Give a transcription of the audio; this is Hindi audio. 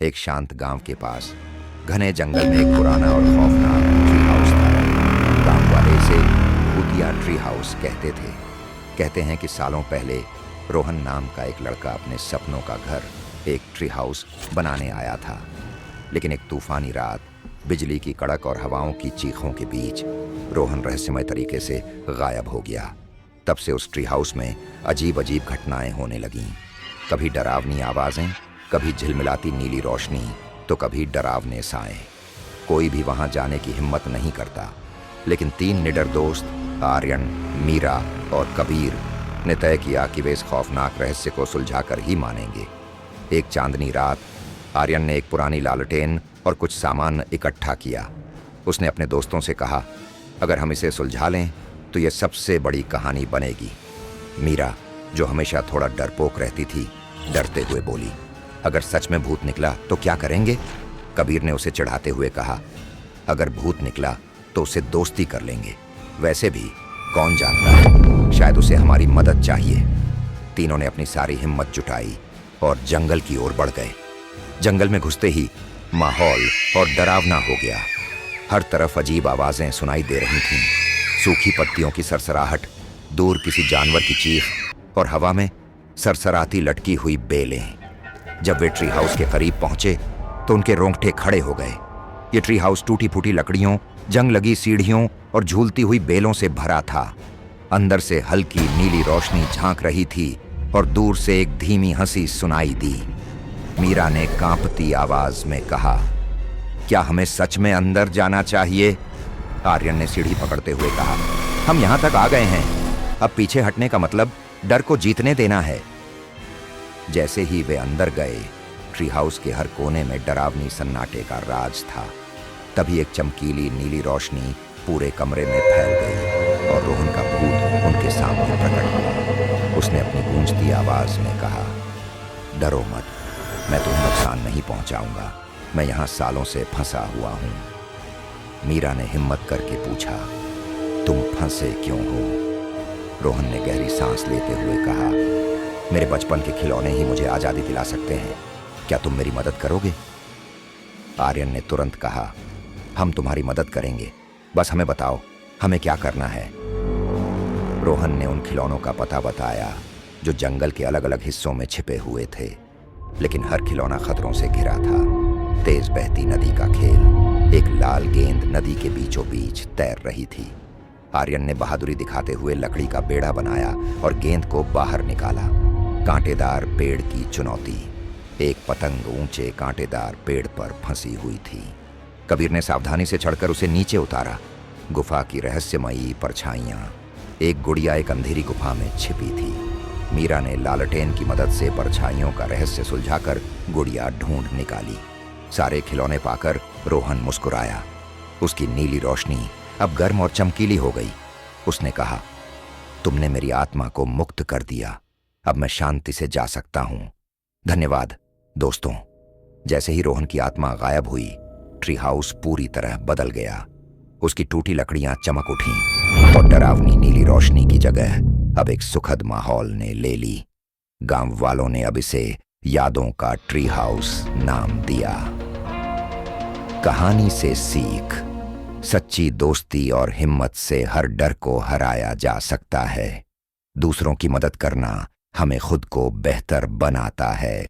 एक शांत गांव के पास घने जंगल में एक पुराना और खौफनाक ट्री हाउस था। गांव वाले इसे भूतिया ट्री हाउस कहते थे। कहते हैं कि सालों पहले रोहन नाम का एक लड़का अपने सपनों का घर, एक ट्री हाउस बनाने आया था। लेकिन एक तूफानी रात, बिजली की कड़क और हवाओं की चीखों के बीच रोहन रहस्यमय तरीके से गायब हो गया। तब से उस ट्री हाउस में अजीब अजीब घटनाएं होने लगीं। कभी डरावनी आवाजें, कभी झिलमिलाती नीली रोशनी, तो कभी डरावने साए। कोई भी वहां जाने की हिम्मत नहीं करता। लेकिन 3 निडर दोस्त आर्यन, मीरा और कबीर ने तय किया कि वे इस खौफनाक रहस्य को सुलझाकर ही मानेंगे। एक चांदनी रात आर्यन ने एक पुरानी लालटेन और कुछ सामान इकट्ठा किया। उसने अपने दोस्तों से कहा, अगर हम इसे सुलझा लें तो यह सबसे बड़ी कहानी बनेगी। मीरा, जो हमेशा थोड़ा डरपोक रहती थी, डरते हुए बोली, अगर सच में भूत निकला तो क्या करेंगे? कबीर ने उसे चिढ़ाते हुए कहा, अगर भूत निकला तो उससे दोस्ती कर लेंगे। वैसे भी कौन जानता है, शायद उसे हमारी मदद चाहिए। तीनों ने अपनी सारी हिम्मत जुटाई और जंगल की ओर बढ़ गए। जंगल में घुसते ही माहौल और डरावना हो गया। हर तरफ अजीब आवाजें सुनाई दे रही थीं। सूखी पत्तियों की सरसराहट, दूर किसी जानवर की चीख और हवा में सरसराती लटकी हुई बेलें। जब वे ट्री हाउस के करीब पहुंचे तो उनके रोंगटे खड़े हो गए। ये ट्री हाउस टूटी फूटी लकड़ियों, जंग लगी सीढ़ियों और झूलती हुई बेलों से भरा था। अंदर से हल्की नीली रोशनी झांक रही थी और दूर से एक धीमी हंसी सुनाई दी। मीरा ने कांपती आवाज में कहा, क्या हमें सच में अंदर जाना चाहिए? आर्यन ने सीढ़ी पकड़ते हुए कहा, हम यहां तक आ गए हैं, अब पीछे हटने का मतलब डर को जीतने देना है। जैसे ही वे अंदर गए, ट्री हाउस के हर कोने में डरावनी सन्नाटे का राज था। तभी एक चमकीली नीली रोशनी पूरे कमरे में फैल गई और रोहन का भूत उनके सामने प्रकट हुआ। उसने अपनी गूंजती आवाज में कहा, डरो मत, मैं तुम्हें नुकसान नहीं पहुंचाऊंगा। मैं यहां सालों से फंसा हुआ हूं। मीरा ने हिम्मत करके पूछा, तुम फंसे क्यों हो? रोहन ने गहरी सांस लेते हुए कहा, मेरे बचपन के खिलौने ही मुझे आजादी दिला सकते हैं। क्या तुम मेरी मदद करोगे? आर्यन ने तुरंत कहा, हम तुम्हारी मदद करेंगे, बस हमें बताओ हमें क्या करना है। रोहन ने उन खिलौनों का पता बताया जो जंगल के अलग अलग हिस्सों में छिपे हुए थे। लेकिन हर खिलौना खतरों से घिरा था। तेज बहती नदी का खेल, एक लाल गेंद नदी के बीचों बीच तैर रही थी। आर्यन ने बहादुरी दिखाते हुए लकड़ी का बेड़ा बनाया और गेंद को बाहर निकाला। कांटेदार पेड़ की चुनौती, एक पतंग ऊंचे कांटेदार पेड़ पर फंसी हुई थी। कबीर ने सावधानी से चढ़कर उसे नीचे उतारा। गुफा की रहस्यमयी परछाइयां, एक गुड़िया एक अंधेरी गुफा में छिपी थी। मीरा ने लालटेन की मदद से परछाइयों का रहस्य सुलझाकर गुड़िया ढूंढ निकाली। सारे खिलौने पाकर रोहन मुस्कुराया। उसकी नीली रोशनी अब गर्म और चमकीली हो गई। उसने कहा, तुमने मेरी आत्मा को मुक्त कर दिया, अब मैं शांति से जा सकता हूं। धन्यवाद दोस्तों। जैसे ही रोहन की आत्मा गायब हुई, ट्री हाउस पूरी तरह बदल गया। उसकी टूटी लकड़ियां चमक उठीं और डरावनी नीली रोशनी की जगह अब एक सुखद माहौल ने ले ली। गांव वालों ने अब इसे यादों का ट्री हाउस नाम दिया। कहानी से सीख, सच्ची दोस्ती और हिम्मत से हर डर को हराया जा सकता है। दूसरों की मदद करना हमें खुद को बेहतर बनाता है।